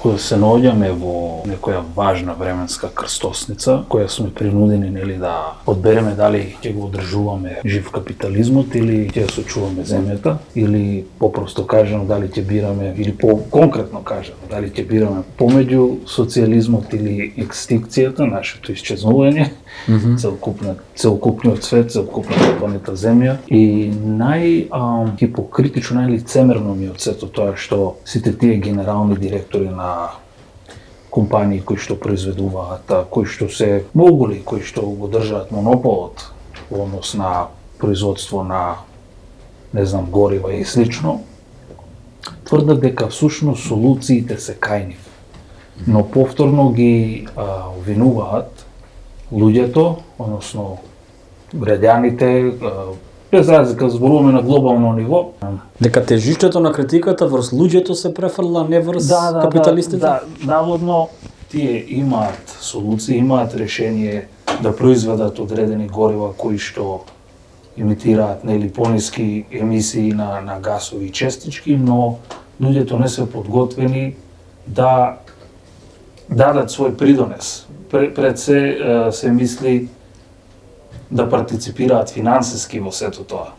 кога се наоѓаме во некоја важна временска крстосница, која сме принудени нели да одбереме дали ќе го одржуваме жив капитализмот или ќе сочуваме земјата, или попросто кажано дали ќе бираме, или по-конкретно кажано дали ќе бираме помеѓу социјализмот или екстинкцијата, нашето исчезнување, целокупниот свет, целокупната планета Земја. И хипокритично, најлицемерно ми од сето тоа што сите тие генерални директори на компании кои што произведуваат, кои што се моголи, кои што го држаат монополот во однос на производство на горива и слично, тврдат дека всушност солуциите се кај нив, но повторно ги обвинуваат луѓето, односно граѓаните, без разлика зборуваме на глобално ниво. Дека тежишчето на критиката врз луѓето се префрла не врз капиталистите? Да, наводно тие имаат солуции, имаат решение да произведат одредени горива кои што емитираат пониски емисии на гасови и честички, но луѓето не се подготвени да дадат свој придонес. Пред се мисли да партиципираат финансиски во сето тоа.